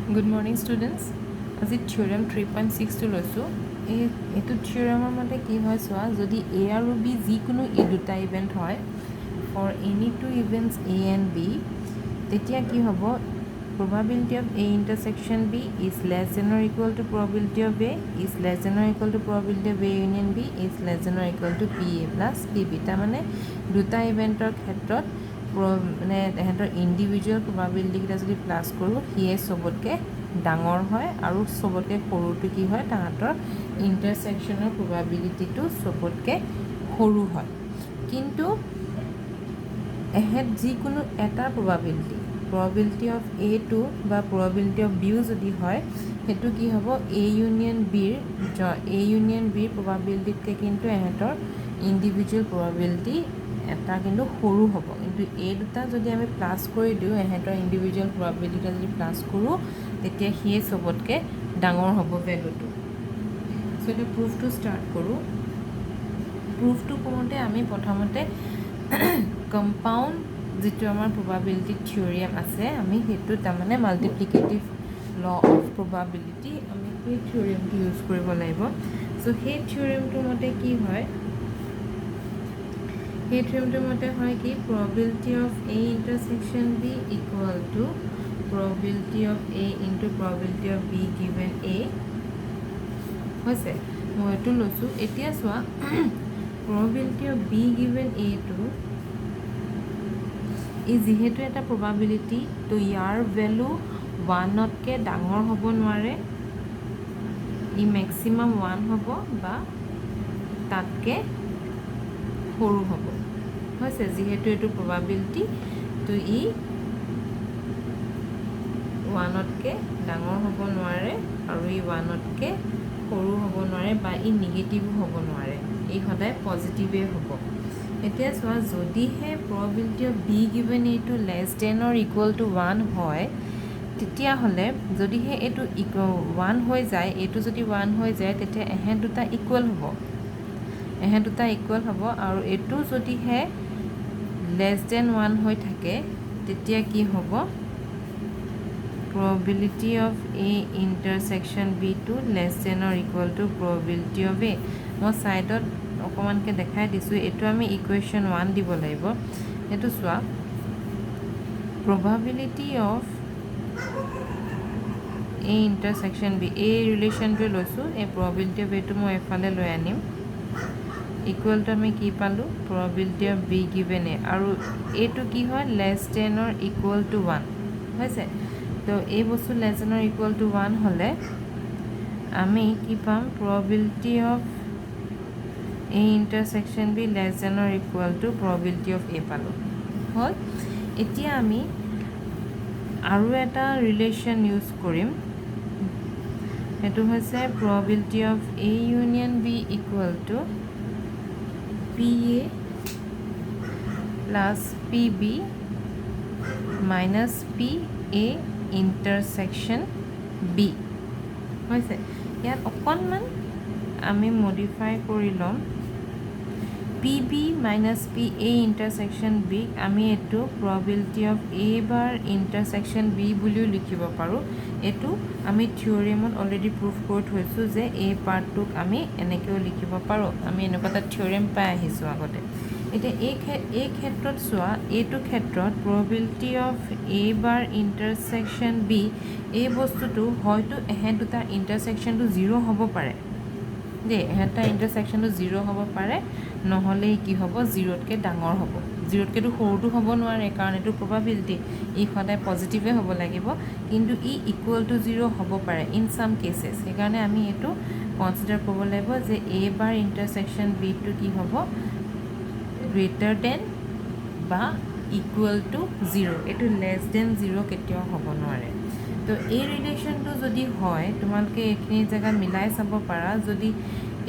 Good morning students. আজি theorem 3.6 টো লৈছোঁ এইটো থিওৰেমৰ মতে কি হয় চোৱা যদি a আৰু b যিকোনো এই দুটা ইভেণ্ট হয় for any two events a and b তেতিয়া কি হ'ব probability of a intersection b is less than or equal to probability of a is less than or equal to probability of a union b is less than or equal to pa plus pb তাৰমানে দুটা ইভেণ্টৰ ক্ষেত্ৰত মানে তেহেঁতৰ individual প্ৰবাবিলিটিকেইটা যদি plus কৰোঁ সিয়ে চবতকৈ ডাঙৰ হয় আৰু চবতকৈ সৰুটো কি হয় তাহাঁতৰ ইণ্টাৰছেকশ্যনৰ প্ৰবাবিলিটিটো চবতকৈ সৰু হয় কিন্তু এহেঁত যিকোনো এটা probability of a2 বা probability of b যদি হয় সেইটো কি হ'ব a union b probabilityতকৈ কিন্তু এহেঁতৰ ইণ্ডিভিজুৱেল probability এটা কিন্তু সৰু হ'ব কিন্তু এই দুটা যদি আমি প্লাছ কৰি দিওঁ এহেঁতৰ ইণ্ডিভিজুৱেল probability যদি প্লাছ কৰোঁ তেতিয়া সিয়ে চবতকৈ ডাঙৰ হ'ব ভেলুটো চ' এতিয়া প্ৰুফটো ষ্টাৰ্ট কৰোঁ প্ৰুফটো কৰোঁতে আমি প্ৰথমতে কম্পাউণ্ড যিটো আমাৰ probability থিয়ৰিয়াম আছে আমি সেইটো তাৰমানে মাল্টিপ্লিকেটিভ ল অফ probability আমি সেই থিয়ৰিয়ামটো ইউজ কৰিব লাগিব চ' সেই থিয়ৰিয়ামটোৰ মতে কি হয় সেই থিয়ৰিয়ামটোৰ মতে হয় কি probability of a intersection b equal to probability of a into probability of b given a হৈছে মই এইটো লৈছোঁ এতিয়া চোৱা probability of b given a টো ই যিহেতু এটা probability তো ইয়াৰ ভেলু 1তকৈ ডাঙৰ হ'ব নোৱাৰে ই মেক্সিমাম 1 হ'ব বা তাতকৈ সৰু হ'ব হৈছে যিহেতু এইটো probability তো ই 1তকৈ ডাঙৰ হ'ব নোৱাৰে আৰু ই 1তকৈ সৰু হ'ব নোৱাৰে বা ই নিগেটিভো হ'ব নোৱাৰে ই সদায় পজিটিভেই হ'ব এতিয়া চোৱা যদিহে probability of b given a টো less than or equal to 1 হয় তেতিয়াহ'লে যদিহে এইটো 1 হৈ যায় এইটো যদি 1 হৈ যায় তেতিয়া এহেঁত দুটা ইকুৱেল হ'ব আৰু এইটো যদিহে less than 1 হৈ থাকে তেতিয়া কি হ'ব probability of a intersection b to less than or equal to probability of a মই সাইডত অকমানকে দেখাই দিছোঁ এটো আমি ইকুৱেশ্যন 1 দিব লাগিব এটো সোৱা probability of a intersection b a relation to লৈছো এই probability of a টো মই এফালে লৈ আনিম equal to আমি কি পালো probability of b given a আৰু a টো কি হয় less than or equal to 1 হৈছে তো এই বস্তু less than or equal to 1 হলে আমি কি পাম probability of a intersection b less than or equal to probability of a পালো হল এতিয়া আমি আৰু এটা ৰিলেশন ইউজ কৰিম এটো হৈছে probability of a union b equal to pa plus pb minus pa intersection b হৈছে ইয়াত অকনমান আমি মডিফাই কৰি লম pb minus pa intersection b আমি এটো probability of a bar intersection b বুলিও লিখিব পাৰো এটো আমি থিওৰেমত অলৰেডি প্ৰুফ কৰি থৈছো যে a পাৰ্টটোক আমি এনেকেও লিখিব পাৰো আমি এনেকুৱা থিওৰেম পাই আহিছো আগতে এতিয়া এই ক্ষেত্ৰত চোৱা এটো ক্ষেত্ৰত probability of a bar intersection b এই বস্তুটো হয়তো এহেঁত দুটা ইন্টাৰসেকশনটো 0 হ'ব পাৰে যে এটা ইন্টাৰসেকশনটো 0 হ'ব পাৰে নহলে কি হ'ব 0তকৈ ডাঙৰ হ'ব 0তকৈটো সৰুটো হ'ব নোৱাৰে কাৰণ এটো probability ই সদায় পজিটিভে হ'ব লাগিব কিন্তু ই ইকুৱেল টু 0 হ'ব পাৰে ইন সাম কেसेस সেইকাৰণে আমি এটো কনসিডাৰ কৰিব লাগিব যে a বাৰ ইন্টাৰসেকশন b টো কি হ'ব গ্ৰেটাৰ দেন বা ইকুৱেল টু 0 এটো লেছ দেন 0 কেতিয়াও হ'ব নোৱাৰে তো এই ৰিলেশনটো যদি হয় তোমালকে এখিনি জায়গা মিলাই চাব পাৰা যদি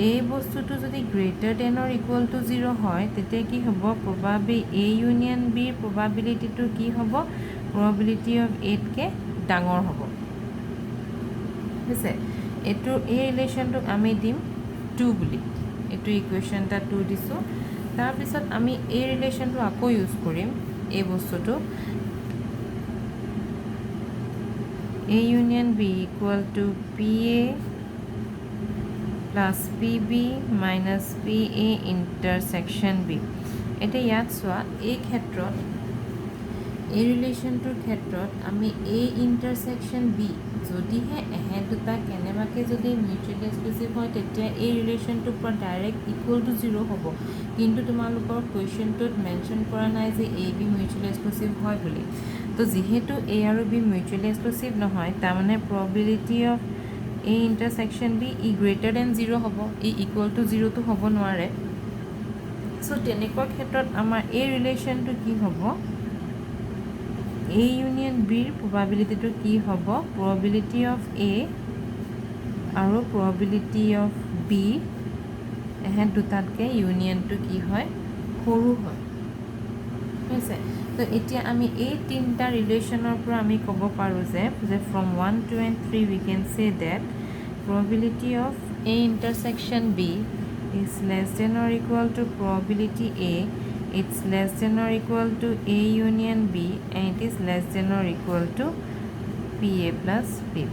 এই বস্তুটো যদি greater than or equal to 0 হয় তেতিয়া কি হ'ব probability a union b probability টো কি হ'ব probability of a কে ডাঙৰ হ'ব হৈছে এটো এই ৰিলেশনটো আমি দিম 2 বুলি এটো ইকুৱেশ্যনটা 2 দিছো তাৰ পিছত আমি এই ৰিলেশনটো আকৌ ইউজ কৰিম এই বস্তুটো A union B equal to PA plus PB minus PA intersection B. এটা ইয়াত চোৱা এই ক্ষেত্ৰত এই ৰিলেশ্যনটোৰ ক্ষেত্ৰত আমি A ইণ্টাৰছেকশ্যন B যদিহে এহেঁত দুটা কেনেবাকৈ যদি মিউচুৱেলি এক্সক্লুচিভ হয় তেতিয়া এই ৰিলেশ্যনটোৰ পৰা ডাইৰেক্ট ইকুৱেল টু 0 হ'ব কিন্তু তোমালোকৰ কুৱেশ্যনটোত মেনশ্যন কৰা নাই যে A B মিউচুৱেলি এক্সক্লুচিভ হয় বুলি তো যিহেতু A আৰু B মিউচুৱেলি এক্সক্লুচিভ নহয় তাৰমানে probability of A intersection B ই গ্ৰেটাৰ দেন 0 হ'ব ই ইকুৱেল টু 0 টো হ'ব নোৱাৰে চ' তেনেকুৱা ক্ষেত্ৰত আমাৰ এই ৰিলেশ্যনটো কি হ'ব A ইউনিয়ন বিৰ প্ৰবাবিলিটিটো কি হ'ব প্ৰবিলিটি অফ A আৰু প্ৰবিলিটি অফ B এহেঁত দুটাতকৈ ইউনিয়নটো কি হয় সৰু হয় হৈছে তো এতিয়া আমি এই তিনিটা ৰিলেশ্যনৰ পৰা আমি ক'ব পাৰোঁ যে from 1 2 and 3 we can say that probability of A intersection B is less than or equal to probability A, it's less than or equal to A union B, and it is less than or equal to PA plus PB.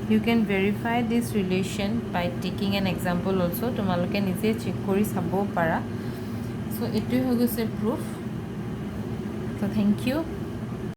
You can verify this relation by taking an example also. তোমালোকে নিজে check কৰি চাব পাৰা so এইটোৱে হৈ গৈছে proof. So thank you.